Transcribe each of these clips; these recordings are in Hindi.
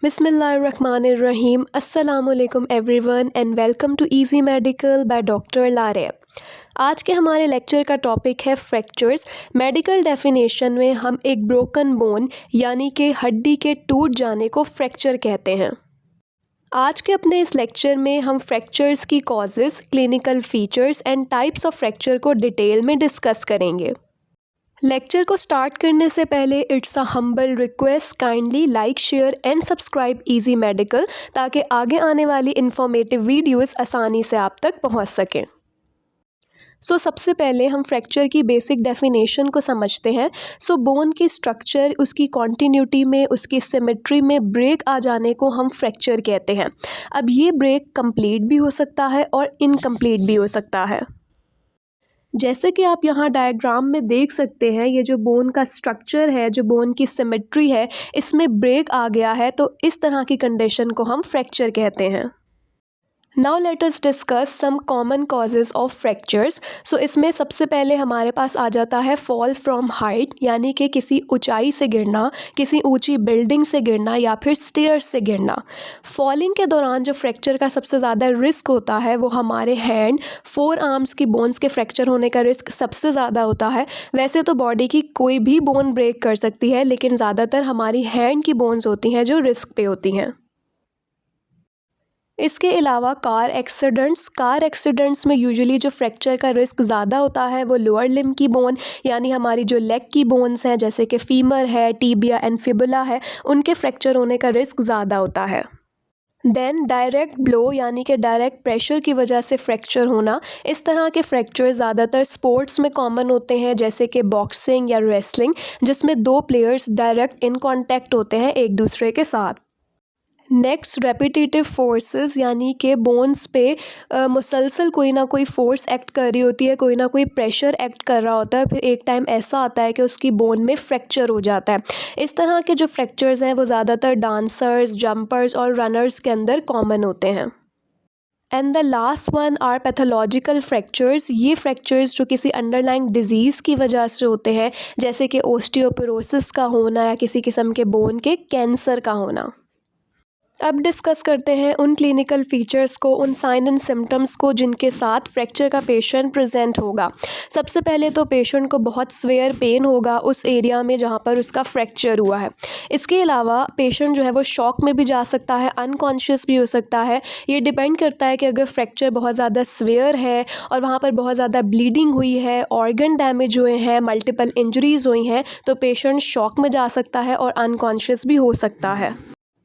बिस्मिल्लाहिर्रहमानिर्रहीम अस्सलामुअलैकुम everyone and welcome to easy medical by doctor लारे। आज के हमारे लेक्चर का टॉपिक है फ्रैक्चर्स। मेडिकल डेफिनेशन में हम एक ब्रोकन बोन यानी कि हड्डी के टूट जाने को फ्रैक्चर कहते हैं। आज के अपने इस लेक्चर में हम फ्रैक्चर्स की causes, clinical features and types of fracture को डिटेल में डिस्कस करेंगे। लेक्चर को स्टार्ट करने से पहले it's a humble request, kindly like, share and subscribe easy medical ताकि आगे आने वाली इंफॉर्मेटिव वीडियोस आसानी से आप तक पहुंच सकें। सबसे पहले हम फ्रैक्चर की बेसिक डेफिनेशन को समझते हैं। बोन की स्ट्रक्चर, उसकी कॉन्टीन्यूटी में, उसकी सिमेट्री में ब्रेक आ जाने को हम फ्रैक्चर कहते हैं। अब ये ब्रेक कंप्लीट भी हो सकता है और इनकम्प्लीट भी हो सकता है। जैसे कि आप यहाँ डायग्राम में देख सकते हैं, ये जो बोन का स्ट्रक्चर है, जो बोन की सिमेट्री है, इसमें ब्रेक आ गया है, तो इस तरह की कंडीशन को हम फ्रैक्चर कहते हैं। Now let us discuss some common causes of fractures. इसमें सबसे पहले हमारे पास आ जाता है फॉल फ्रॉम हाइट, यानी कि किसी ऊंचाई से गिरना, किसी ऊंची बिल्डिंग से गिरना या फिर स्टेयर्स से गिरना। फॉलिंग के दौरान जो फ्रैक्चर का सबसे ज़्यादा रिस्क होता है वो हमारे हैंड, फोर आर्म्स की बोन्स के फ्रैक्चर होने का रिस्क सबसे ज़्यादा होता है। वैसे तो बॉडी की कोई भी बोन ब्रेक कर सकती है, लेकिन ज़्यादातर हमारी हैंड की बोन्स होती हैं जो रिस्क पे होती हैं। इसके अलावा कार एक्सीडेंट्स में यूजुअली जो फ्रैक्चर का रिस्क ज़्यादा होता है वो लोअर लिम्ब की बोन, यानी हमारी जो लेग की बोन्स हैं, जैसे कि फीमर है, टीबिया एंड फिबुला है, उनके फ्रैक्चर होने का रिस्क ज़्यादा होता है। देन डायरेक्ट ब्लो, यानी कि डायरेक्ट प्रेशर की वजह से फ्रैक्चर होना। इस तरह के फ्रैक्चर ज़्यादातर स्पोर्ट्स में कॉमन होते हैं, जैसे कि बॉक्सिंग या रेसलिंग, जिसमें दो प्लेयर्स डायरेक्ट इन कांटेक्ट होते हैं एक दूसरे के साथ। नेक्स्ट, रेपिटेटिव फोर्सेस, यानी कि बोन्स पे मुसलसल कोई ना कोई फोर्स एक्ट कर रही होती है, कोई ना कोई प्रेशर एक्ट कर रहा होता है, फिर एक टाइम ऐसा आता है कि उसकी बोन में फ्रैक्चर हो जाता है। इस तरह के जो फ्रैक्चर्स हैं वो ज़्यादातर डांसर्स, जंपर्स और रनर्स के अंदर कॉमन होते हैं। And the last one are pathological fractures. ये फ्रैक्चर्स जो किसी अंडरलाइंग डिजीज़ की वजह से होते हैं, जैसे कि ओस्टियोपोरोसिस का होना या किसी किस्म के बोन के कैंसर का होना। अब डिस्कस करते हैं उन क्लिनिकल फीचर्स को, उन साइन एंड सिम्टम्स को जिनके साथ फ्रैक्चर का पेशेंट प्रेजेंट होगा। सबसे पहले तो पेशेंट को बहुत स्वेयर पेन होगा उस एरिया में जहाँ पर उसका फ्रैक्चर हुआ है। इसके अलावा पेशेंट जो है वो शॉक में भी जा सकता है, अनकॉन्शियस भी हो सकता है। ये डिपेंड करता है कि अगर फ्रैक्चर बहुत ज़्यादा स्वेयर है और वहाँ पर बहुत ज़्यादा ब्लीडिंग हुई है, ऑर्गन डैमेज हुए हैं, मल्टीपल इंजरीज़ हुई हैं, तो पेशेंट शॉक में जा सकता है और अनकॉन्शियस भी हो सकता है।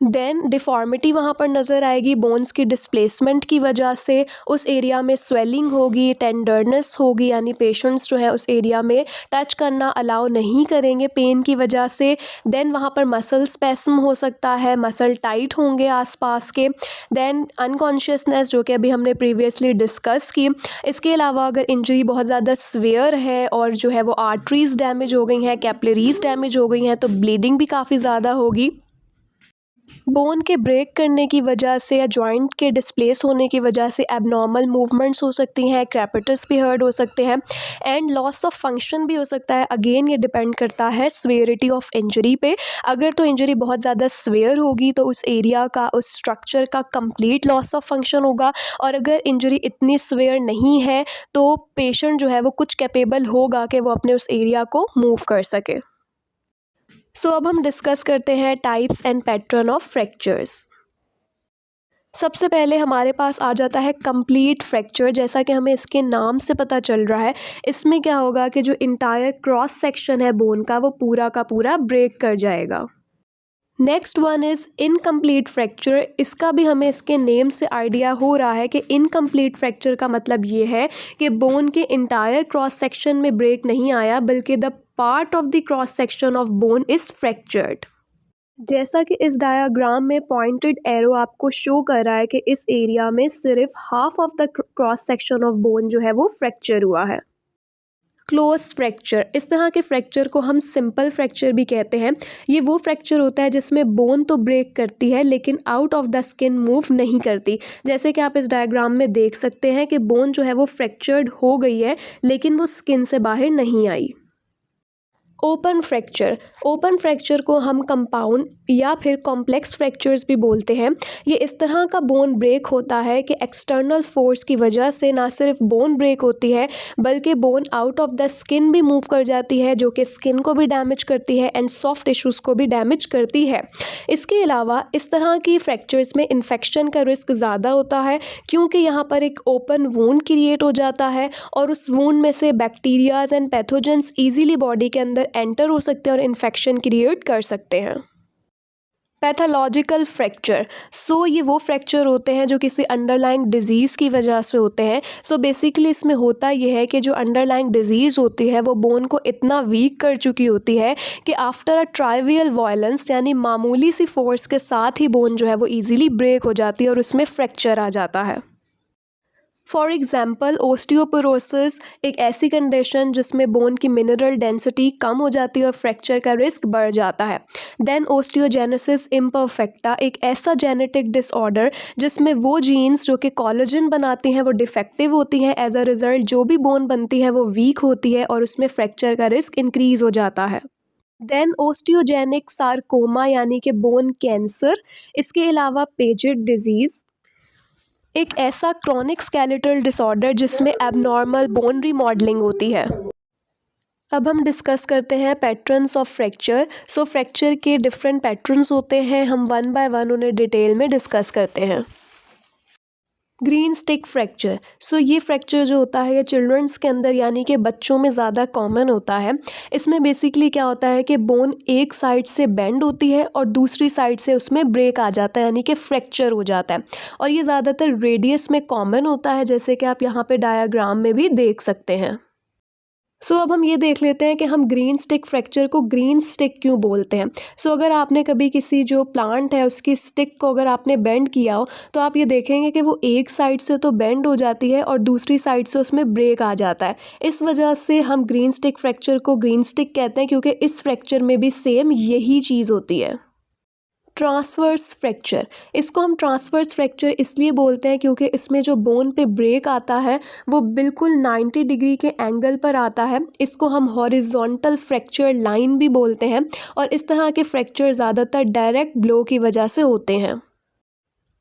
देन डिफ़ॉर्मिटी वहाँ पर नज़र आएगी बोन्स की डिस्प्लेसमेंट की वजह से। उस एरिया में स्वेलिंग होगी, टेंडरनेस होगी, यानी पेशेंट्स जो है उस एरिया में टच करना अलाउ नहीं करेंगे पेन की वजह से। देन वहाँ पर मसल स्पेस्म हो सकता है, मसल टाइट होंगे आसपास के। देन अनकॉन्शियसनेस, जो कि अभी हमने प्रीवियसली डिस्कस की। इसके अलावा अगर इंजरी बहुत ज़्यादा स्वेयर है और जो है वो आर्टरीज़ डैमेज हो गई हैं, कैपिलरीज़ डैमेज हो गई हैं, तो ब्लीडिंग भी काफ़ी ज़्यादा होगी। बोन के ब्रेक करने की वजह से या जॉइंट के डिस्प्लेस होने की वजह से एबनॉर्मल मूवमेंट्स हो सकती हैं, क्रैपिटस भी हर्ट हो सकते हैं एंड लॉस ऑफ फंक्शन भी हो सकता है। अगेन ये डिपेंड करता है स्वेयरिटी ऑफ इंजरी पे। अगर तो इंजरी बहुत ज़्यादा स्वेयर होगी तो उस एरिया का, उस स्ट्रक्चर का कंप्लीट लॉस ऑफ फंक्शन होगा, और अगर इंजरी इतनी स्वेयर नहीं है तो पेशेंट जो है वो कुछ कैपेबल होगा कि वो अपने उस एरिया को मूव कर सके। अब हम डिस्कस करते हैं types and pattern of fractures. सबसे पहले हमारे पास आ जाता है कंप्लीट फ्रैक्चर। जैसा कि हमें इसके नाम से पता चल रहा है, इसमें क्या होगा कि जो इंटायर क्रॉस सेक्शन है बोन का वो पूरा का पूरा ब्रेक कर जाएगा। Next one is incomplete fracture. इसका भी हमें इसके नेम से आइडिया हो रहा है कि इनकम्प्लीट फ्रैक्चर का मतलब ये है कि बोन के इंटायर क्रॉस सेक्शन में ब्रेक नहीं आया, बल्कि the part of the cross section of bone is fractured. जैसा कि इस डायग्राम में पॉइंटेड एरो आपको शो कर रहा है कि इस एरिया में सिर्फ half of the cross section of bone जो है वो फ्रैक्चर हुआ है। क्लोज फ्रैक्चर, इस तरह के फ्रैक्चर को हम सिंपल फ्रैक्चर भी कहते हैं। ये वो फ्रैक्चर होता है जिसमें बोन तो ब्रेक करती है लेकिन out of the skin move नहीं करती। जैसे कि आप इस डायग्राम में देख सकते हैं कि बोन जो है वो फ्रैक्चर्ड हो गई है लेकिन वो स्किन से बाहर नहीं आई। ओपन फ्रैक्चर को हम कंपाउंड या फिर कॉम्प्लेक्स फ्रैक्चर्स भी बोलते हैं। ये इस तरह का बोन ब्रेक होता है कि एक्सटर्नल फोर्स की वजह से ना सिर्फ बोन ब्रेक होती है बल्कि bone out of the skin भी मूव कर जाती है, जो कि स्किन को भी डैमेज करती है एंड सॉफ्ट टिश्यूज़ को भी डैमेज करती है। इसके अलावा इस तरह की फ्रैक्चर्स में इन्फेक्शन का रिस्क ज़्यादा होता है, क्योंकि यहाँ पर एक ओपन वूंड क्रिएट हो जाता है और उस वूंड में से bacterias and pathogens easily body के अंदर एंटर हो सकते हैं और इन्फेक्शन क्रिएट कर सकते हैं। पैथोलॉजिकल फ्रैक्चर, ये वो फ्रैक्चर होते हैं जो किसी अंडरलाइंग डिजीज़ की वजह से होते हैं। बेसिकली इसमें होता यह है कि जो अंडरलाइंग डिजीज़ होती है वो बोन को इतना वीक कर चुकी होती है कि आफ्टर अ ट्राइवियल वायलेंस यानी मामूली सी फोर्स के साथ ही बोन जो है वो ईजिली ब्रेक हो जाती है और उसमें फ्रैक्चर आ जाता है। फॉर एग्ज़ाम्पल ओस्टियोपोरोसिस एक ऐसी कंडीशन जिसमें बोन की मिनरल डेंसिटी कम हो जाती है और फ्रैक्चर का रिस्क बढ़ जाता है। देन ओस्टियोजेनेसिस इम्परफेक्टा एक ऐसा जेनेटिक डिसऑर्डर जिसमें वो जीन्स जो कि कोलेजन बनाती हैं वो डिफेक्टिव होती हैं। एज अ रिज़ल्ट जो भी बोन बनती है वो वीक होती है और उसमें फ्रैक्चर का रिस्क इंक्रीज़ हो जाता है। देन ओस्टियोजेनिक सार्कोमा यानी कि बोन कैंसर, इसके अलावा पेजेड डिजीज़ एक ऐसा क्रॉनिक स्केलेटल डिसऑर्डर जिसमें एबनॉर्मल बोन रीमॉडलिंग होती है। अब हम डिस्कस करते हैं पैटर्न्स ऑफ फ्रैक्चर। फ्रैक्चर के डिफरेंट पैटर्न्स होते हैं, हम वन बाय वन उन्हें डिटेल में डिस्कस करते हैं। ग्रीन स्टिक फ्रैक्चर, ये फ्रैक्चर जो होता है ये चिल्ड्रंस के अंदर यानी कि बच्चों में ज़्यादा कॉमन होता है। इसमें बेसिकली क्या होता है कि बोन एक साइड से बेंड होती है और दूसरी साइड से उसमें ब्रेक आ जाता है यानी कि फ्रैक्चर हो जाता है और ये ज़्यादातर रेडियस में कॉमन होता है, जैसे कि आप यहाँ पे डायग्राम में भी देख सकते हैं। अब हम ये देख लेते हैं कि हम ग्रीन स्टिक फ्रैक्चर को ग्रीन स्टिक क्यों बोलते हैं। अगर आपने कभी किसी जो प्लांट है उसकी स्टिक को अगर आपने बेंड किया हो तो आप ये देखेंगे कि वो एक साइड से तो बेंड हो जाती है और दूसरी साइड से उसमें ब्रेक आ जाता है। इस वजह से हम ग्रीन स्टिक फ्रैक्चर को ग्रीन स्टिक कहते हैं, क्योंकि इस फ्रैक्चर में भी सेम यही चीज़ होती है। ट्रांसवर्स फ्रैक्चर, इसको हम ट्रांसवर्स फ्रैक्चर इसलिए बोलते हैं क्योंकि इसमें जो बोन पे ब्रेक आता है वो बिल्कुल 90 डिग्री के एंगल पर आता है। इसको हम हॉरिजॉन्टल फ्रैक्चर लाइन भी बोलते हैं और इस तरह के फ्रैक्चर ज़्यादातर डायरेक्ट ब्लो की वजह से होते हैं।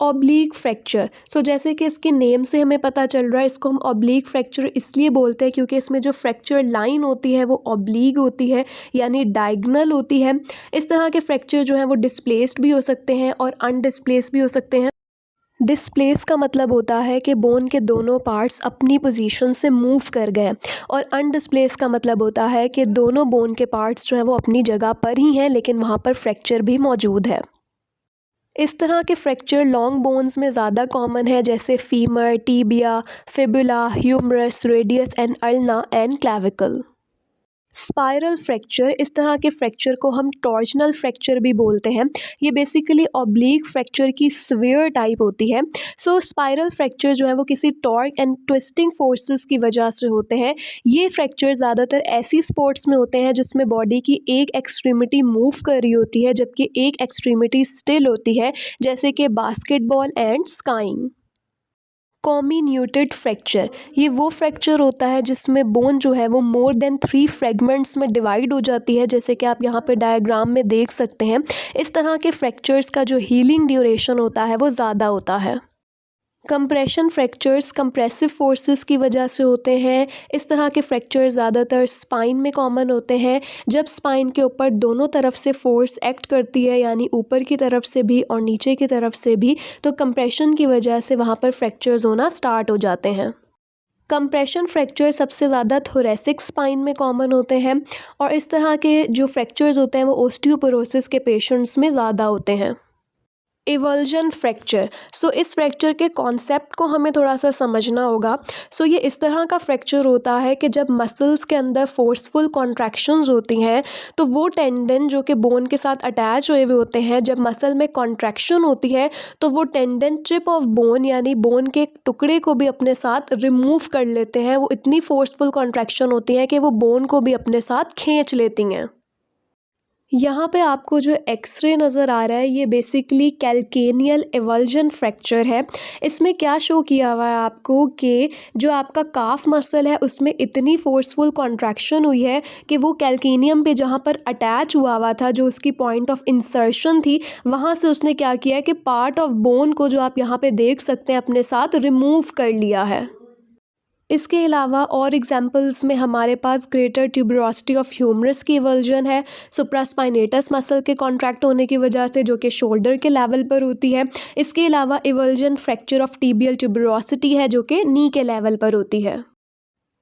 ऑब्लीक फ्रैक्चर, जैसे कि इसके नेम से हमें पता चल रहा है, इसको हम ऑब्लीक फ्रैक्चर इसलिए बोलते हैं क्योंकि इसमें जो फ्रैक्चर लाइन होती है वो ऑब्लीक होती है यानी डायगनल होती है। इस तरह के फ्रैक्चर जो हैं वो डिस्प्लेस्ड भी हो सकते हैं और अनडिस्प्लेस भी हो सकते हैं। डिस्प्लेस का मतलब होता है कि बोन के दोनों पार्ट्स अपनी पोजीशन से मूव कर गए और अनडिस्प्लेस का मतलब होता है कि दोनों बोन के पार्ट्स जो हैं वो अपनी जगह पर ही हैं लेकिन वहाँ पर फ्रैक्चर भी मौजूद है। इस तरह के फ्रैक्चर लॉन्ग बोन्स में ज़्यादा कॉमन है, जैसे femur, tibia, fibula, humerus, radius and ulna and clavicle. Spiral fracture, इस तरह के फ्रैक्चर को हम टॉर्जनल फ्रैक्चर भी बोलते हैं। ये बेसिकली ऑब्लीक फ्रैक्चर की स्फीयर टाइप होती है। स्पाइरल फ्रैक्चर जो है वो किसी टॉर्क एंड ट्विस्टिंग फोर्सेस की वजह से होते हैं। ये फ्रैक्चर ज़्यादातर ऐसी स्पोर्ट्स में होते हैं जिसमें बॉडी की एक एक्सट्रीमिटी मूव कर रही होती है जबकि एक एक्सट्रीमिटी स्टिल होती है, जैसे कि बास्केटबॉल एंड स्काइंग। कॉम्बिन्यूटेड फ्रैक्चर, ये वो फ्रैक्चर होता है जिसमें बोन जो है वो मोर देन 3 फ्रेगमेंट्स में डिवाइड हो जाती है, जैसे कि आप यहाँ पे डायग्राम में देख सकते हैं। इस तरह के फ्रैक्चर्स का जो हीलिंग ड्यूरेशन होता है वो ज़्यादा होता है। कंप्रेशन फ्रैक्चर्स कंप्रेसिव फोर्सेस की वजह से होते हैं। इस तरह के फ्रैक्चर ज़्यादातर स्पाइन में कॉमन होते हैं। जब स्पाइन के ऊपर दोनों तरफ से फोर्स एक्ट करती है, यानी ऊपर की तरफ से भी और नीचे की तरफ से भी, तो कंप्रेशन की वजह से वहाँ पर फ्रैक्चर्स होना स्टार्ट हो जाते हैं। कंप्रेशन फ्रैक्चर सबसे ज़्यादा थोरेसिक स्पाइन में कॉमन होते हैं और इस तरह के जो फ्रैक्चर्स होते हैं वो ओस्टियोपोरोसिस के पेशेंट्स में ज़्यादा होते हैं। एवल्जन फ्रैक्चर, इस फ्रैक्चर के कॉन्सेप्ट को हमें थोड़ा सा समझना होगा। ये इस तरह का फ्रैक्चर होता है कि जब मसल्स के अंदर फोर्सफुल कॉन्ट्रैक्शंस होती हैं तो वो टेंडन जो कि बोन के साथ अटैच हुए हुए होते हैं, जब मसल में कॉन्ट्रैक्शन होती है तो वो टेंडन चिप ऑफ बोन यानी बोन के एक टुकड़े को भी अपने साथ रिमूव कर लेते हैं। वो इतनी फोर्सफुल कॉन्ट्रैक्शन होती है कि वो बोन को भी अपने साथ खींच लेती हैं। यहाँ पे आपको जो एक्सरे नज़र आ रहा है ये बेसिकली कैल्केनियल एवल्जन फ्रैक्चर है। इसमें क्या शो किया हुआ है आपको कि जो आपका काफ मसल है उसमें इतनी फोर्सफुल कॉन्ट्रैक्शन हुई है कि वो कैल्केनियम पे जहाँ पर अटैच हुआ था, जो उसकी पॉइंट ऑफ इंसर्शन थी, वहाँ से उसने क्या किया है कि पार्ट ऑफ बोन को जो आप यहाँ पे देख सकते हैं अपने साथ रिमूव कर लिया है। इसके अलावा और एग्जांपल्स में हमारे पास ग्रेटर ट्यूबरोसिटी ऑफ ह्यूमरस की इवल्जन है, सुप्रास्पाइनेटस मसल के कॉन्ट्रैक्ट होने की वजह से, जो कि शोल्डर के लेवल पर होती है। इसके अलावा इवल्जन फ्रैक्चर ऑफ टिबियल ट्यूबरोसिटी है, जो कि नी के लेवल पर होती है।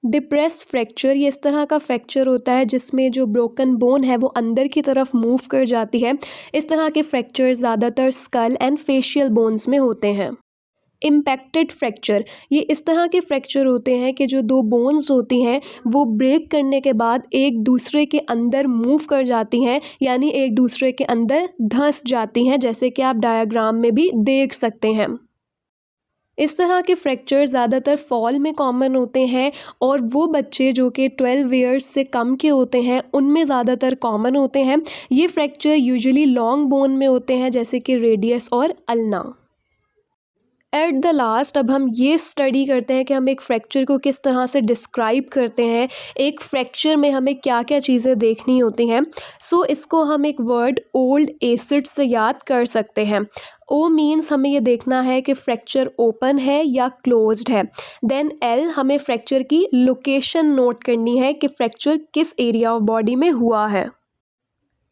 डिप्रेस्ड फ्रैक्चर ये इस तरह का फ्रैक्चर होता है जिसमें जो ब्रोकन बोन है वो अंदर की तरफ मूव कर जाती है। इस तरह के फ्रैक्चर ज़्यादातर स्कल एंड फेशियल बोन्स में होते हैं। इम्पैक्टेड फ्रैक्चर ये इस तरह के फ्रैक्चर होते हैं कि जो दो बोन्स होती हैं वो ब्रेक करने के बाद एक दूसरे के अंदर मूव कर जाती हैं, यानी एक दूसरे के अंदर धंस जाती हैं, जैसे कि आप डायग्राम में भी देख सकते हैं। इस तरह के फ्रैक्चर ज़्यादातर फॉल में कॉमन होते हैं और वो बच्चे जो कि 12 ईयर्स से कम के होते हैं उनमें ज़्यादातर कॉमन होते हैं। ये फ्रैक्चर यूजुअली लॉन्ग बोन में होते हैं, जैसे कि रेडियस और अल्ना। एट द लास्ट अब हम ये स्टडी करते हैं कि हम एक फ्रैक्चर को किस तरह से डिस्क्राइब करते हैं, एक फ्रैक्चर में हमें क्या क्या चीज़ें देखनी होती हैं। सो इसको हम एक वर्ड ओल्ड एसिड से याद कर सकते हैं। ओ मीन्स हमें ये देखना है कि फ्रैक्चर ओपन है या क्लोज्ड है। देन एल हमें फ्रैक्चर की लोकेशन नोट करनी है कि फ्रैक्चर किस एरिया ऑफ बॉडी में हुआ है।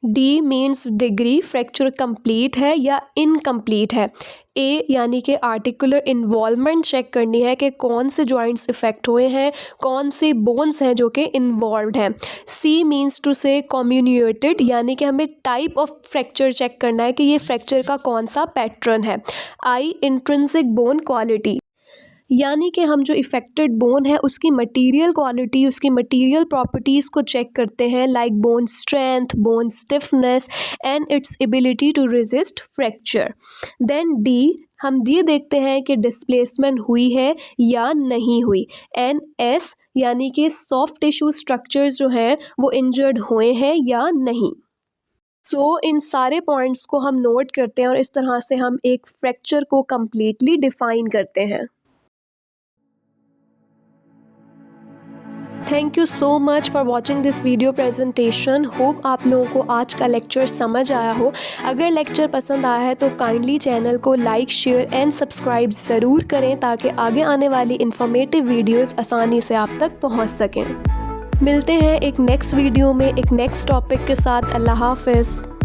D means degree, fracture complete है या इनकम्प्लीट है। ए यानी कि आर्टिकुलर इन्वॉल्वमेंट चेक करनी है कि कौन से जॉइंट्स इफ़ेक्ट हुए हैं, कौन से बोन्स हैं जो कि इन्वॉल्व्ड हैं। सी मीन्स टू से कम्युनिकेटेड, यानी कि हमें टाइप ऑफ फ्रैक्चर चेक करना है कि ये फ्रैक्चर का कौन सा पैटर्न है। आई इंट्रिंसिक बोन क्वालिटी, यानी कि हम जो इफ़ेक्टेड बोन है उसकी मटेरियल क्वालिटी, उसकी मटेरियल प्रॉपर्टीज़ को चेक करते हैं, like bone strength, bone stiffness and its ability to resist fracture. Then डी हम ये देखते हैं कि डिस्प्लेसमेंट हुई है या नहीं हुई। एंड एस यानी कि सॉफ्ट टिश्यू स्ट्रक्चर्स जो हैं वो इंजर्ड हुए हैं या नहीं। सो इन सारे पॉइंट्स को हम नोट करते हैं और इस तरह से हम एक फ्रैक्चर को कम्प्लीटली डिफ़ाइन करते हैं। Thank you so much for watching this video presentation. Hope आप लोगों को आज का लेक्चर समझ आया हो। अगर लेक्चर पसंद आया है तो काइंडली चैनल को लाइक, शेयर एंड सब्सक्राइब ज़रूर करें ताकि आगे आने वाली इन्फॉर्मेटिव वीडियोस आसानी से आप तक पहुंच सकें। मिलते हैं एक नेक्स्ट वीडियो में एक नेक्स्ट टॉपिक के साथ। अल्लाह हाफ़िज़।